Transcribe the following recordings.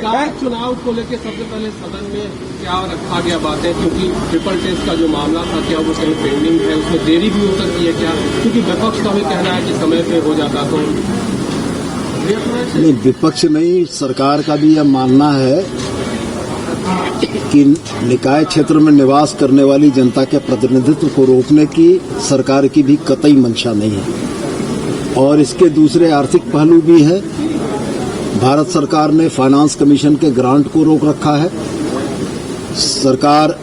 निकाय चुनाव को लेकर सबसे पहले सदन में क्या रखा गया बात है, क्योंकि ट्रिपल टेस्ट का जो मामला था क्या वो कहीं पेंडिंग है, उसमें देरी भी हो सकती है क्या, क्योंकि विपक्ष का भी कहना है कि समय पे हो जाता तो। नहीं, विपक्ष नहीं, सरकार का भी यह मानना है कि निकाय क्षेत्र में निवास करने वाली जनता के प्रतिनिधित्व को रोकने की सरकार की भी कतई मंशा नहीं है। और इसके दूसरे आर्थिक पहलू भी है। भारत सरकार ने फाइनेंस कमीशन के ग्रांट को रोक रखा है। सरकार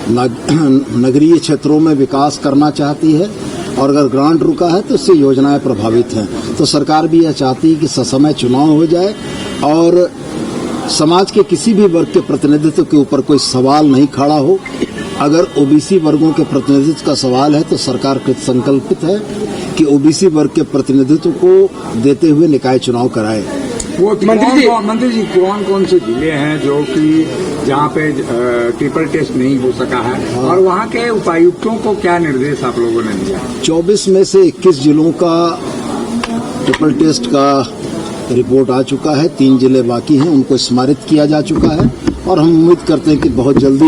नगरीय क्षेत्रों में विकास करना चाहती है और अगर ग्रांट रुका है तो इससे योजनाएं प्रभावित हैं। तो सरकार भी यह चाहती है कि ससमय चुनाव हो जाए और समाज के किसी भी वर्ग के प्रतिनिधित्व के ऊपर कोई सवाल नहीं खड़ा हो। अगर ओबीसी वर्गों के प्रतिनिधित्व का सवाल है तो सरकार कृत संकल्पित है कि ओबीसी वर्ग के प्रतिनिधित्व को देते हुए निकाय चुनाव कराए। वो मंत्री जी कौन से जिले हैं जो कि जहाँ पे ट्रिपल टेस्ट नहीं हो सका है, और वहाँ के उपायुक्तों को क्या निर्देश आप लोगों ने दिया? 24 में से 21 जिलों का ट्रिपल टेस्ट का रिपोर्ट आ चुका है। 3 जिले बाकी हैं, उनको स्मारित किया जा चुका है और हम उम्मीद करते हैं कि बहुत जल्दी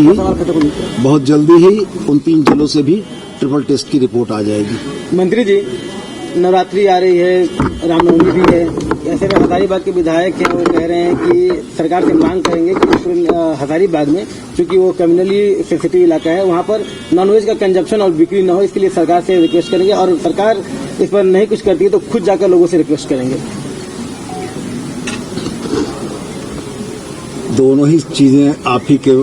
ही उन 3 जिलों से भी ट्रिपल टेस्ट की रिपोर्ट आ जाएगी। मंत्री जी, नवरात्रि आ रही है, रामनवमी भी है, ऐसे में हजारीबाग के विधायक हैं, वो कह रहे हैं कि सरकार से मांग करेंगे कि हजारीबाग में, क्योंकि वो कम्युनली सेंसिटिव इलाका है, वहाँ पर नॉनवेज का कंजप्शन और बिक्री न हो, इसके लिए सरकार से रिक्वेस्ट करेंगे और सरकार इस पर नहीं कुछ करती है तो खुद जाकर लोगों से रिक्वेस्ट करेंगे। दोनों ही चीजें आप ही के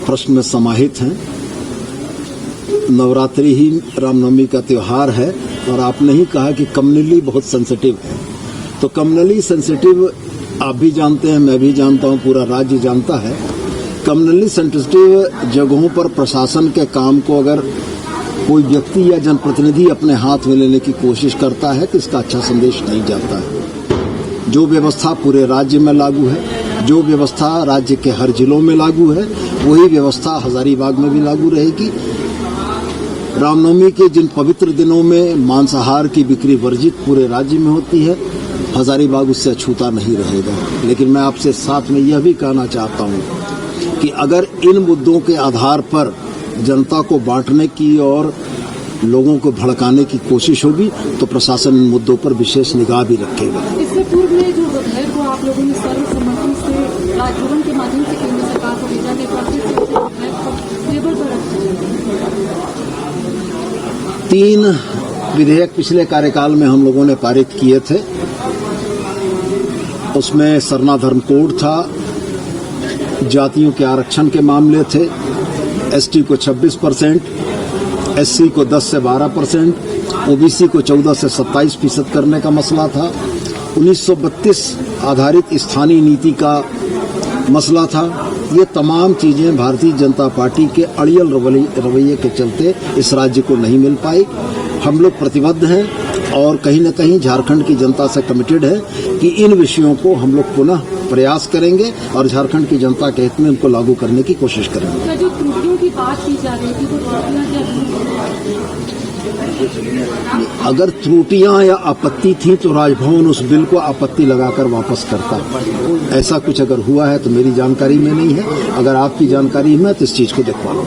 प्रश्न में समाहित हैं। नवरात्रि ही रामनवमी का त्योहार है और आपने ही कहा कि कम्युनली बहुत सेंसिटिव है, तो कम्युनली सेंसिटिव आप भी जानते हैं, मैं भी जानता हूं, पूरा राज्य जानता है। कम्युनली सेंसिटिव जगहों पर प्रशासन के काम को अगर कोई व्यक्ति या जनप्रतिनिधि अपने हाथ में लेने की कोशिश करता है तो इसका अच्छा संदेश नहीं जाता है। जो व्यवस्था पूरे राज्य में लागू है, जो व्यवस्था राज्य के हर जिलों में लागू है, वही व्यवस्था हजारीबाग में भी लागू रहेगी। रामनवमी के जिन पवित्र दिनों में मांसाहार की बिक्री वर्जित पूरे राज्य में होती है, हजारीबाग उससे अछूता नहीं रहेगा। लेकिन मैं आपसे साथ में यह भी कहना चाहता हूं कि अगर इन मुद्दों के आधार पर जनता को बांटने की और लोगों को भड़काने की कोशिश होगी तो प्रशासन इन मुद्दों पर विशेष निगाह भी रखेगा। इससे पूर्व में जो विधेयक को आप लोगों ने सर्वसम्मति से राजभवन के माध्यम से केंद्र सरकार को भेजा गया, टेबल पर रखा 3 विधेयक पिछले कार्यकाल में हम लोगों ने पारित किए थे। उसमें सरना धर्म कोड था, जातियों के आरक्षण के मामले थे, एसटी को 26%, एससी को 10 से 12%, ओबीसी को 14 से 27% करने का मसला था। 1932 आधारित स्थानीय नीति का मसला था। ये तमाम चीजें भारतीय जनता पार्टी के अड़ियल रवैये के चलते इस राज्य को नहीं मिल पाई। हम लोग प्रतिबद्ध हैं और कहीं न कहीं झारखंड की जनता से कमिटेड है कि इन विषयों को हम लोग पुनः प्रयास करेंगे और झारखंड की जनता के हित में उनको लागू करने की कोशिश करेंगे। जो त्रुटियों की बात की जा रही थी तो अगर त्रुटियां या आपत्ति थी तो राजभवन उस बिल को आपत्ति लगाकर वापस करता। ऐसा कुछ अगर हुआ है तो मेरी जानकारी में नहीं है। अगर आपकी जानकारी में तो इस चीज को दिखवा लो।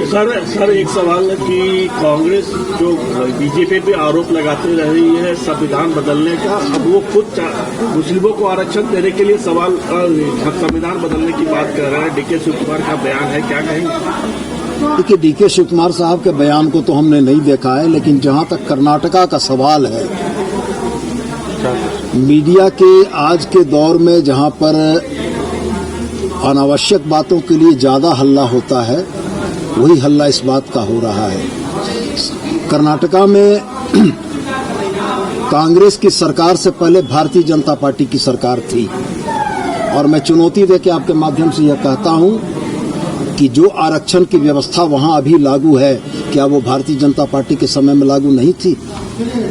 सर एक सवाल है कि कांग्रेस जो बीजेपी पे आरोप लगाते रही है संविधान बदलने का, अब वो खुद मुस्लिमों को आरक्षण देने के लिए संविधान बदलने की बात कर रहे हैं। डीके शिवकुमार का बयान है, क्या कहेंगे? देखिए, डीके शिवकुमार साहब के बयान को तो हमने नहीं देखा है, लेकिन जहां तक कर्नाटका का सवाल है, मीडिया के आज के दौर में जहां पर अनावश्यक बातों के लिए ज्यादा हल्ला होता है, वही हल्ला इस बात का हो रहा है। कर्नाटका में कांग्रेस की सरकार से पहले भारतीय जनता पार्टी की सरकार थी और मैं चुनौती देके आपके माध्यम से यह कहता हूं कि जो आरक्षण की व्यवस्था वहां अभी लागू है, क्या वो भारतीय जनता पार्टी के समय में लागू नहीं थी?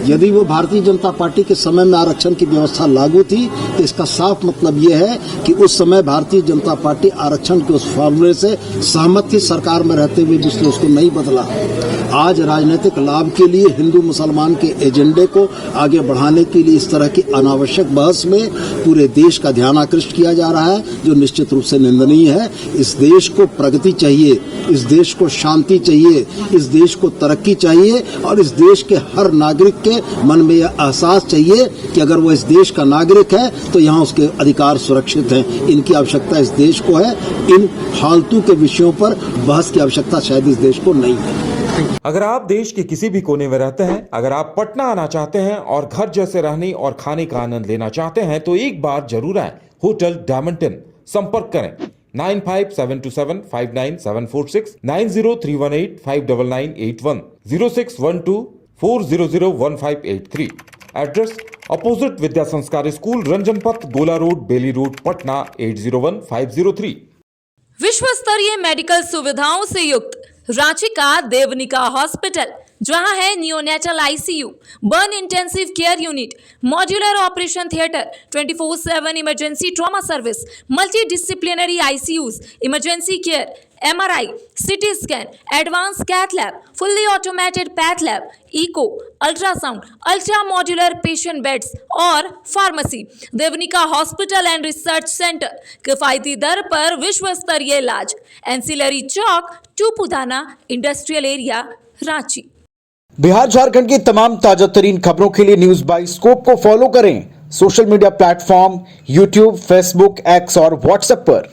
यदि वो भारतीय जनता पार्टी के समय में आरक्षण की व्यवस्था लागू थी तो इसका साफ मतलब ये है कि उस समय भारतीय जनता पार्टी आरक्षण के उस फॉर्मूले से सहमत थी, सरकार में रहते हुए भी उसने उसको नहीं बदला। आज राजनीतिक लाभ के लिए हिंदू मुसलमान के एजेंडे को आगे बढ़ाने के लिए इस तरह की अनावश्यक बहस में पूरे देश का ध्यान आकृष्ट किया जा रहा है, जो निश्चित रूप से निंदनीय है। इस देश को प्रगति चाहिए, इस देश को शांति चाहिए, इस देश को तरक्की चाहिए और इस देश के हर नागरिक के मन में यह एहसास चाहिए कि अगर वो इस देश का नागरिक है तो यहाँ उसके अधिकार सुरक्षित हैं। इनकी आवश्यकता इस देश को है, इन फालतू के विषयों पर बहस की आवश्यकता शायद इस देश को नहीं है। अगर आप देश के किसी भी कोने में रहते हैं, अगर आप पटना आना चाहते हैं और घर जैसे रहने और खाने का आनंद लेना चाहते हैं तो एक बार जरूर आए होटल डायमंड इन। संपर्क करें 9572759746, 9031859981, 0612400153। एड्रेस अपोजिट विद्या संस्कार स्कूल, रंजन पथ, गोला रोड, बेली रोड, पटना 801503। विश्व स्तरीय मेडिकल सुविधाओं से युक्त रांची का देवनिका हॉस्पिटल, जहां है neonatal ICU, burn intensive care unit, modular operation theatre, 24/7 emergency trauma service, multi disciplinary ICUs, emergency care, MRI, CT scan, advance cath lab, fully automated path lab, echo, ultrasound, ultra modular patient beds और pharmacy. Devnika hospital and research centre, किफायती दर पर विश्व स्तरीय इलाज, ancillary चौक, Tupudana industrial area, Ranchi. Bihar Jharkhand की तमाम ताजा तरीन खबरों के लिए न्यूज बाय स्कोप को फॉलो करें social media platform YouTube, Facebook, x और व्हाट्सएप पर।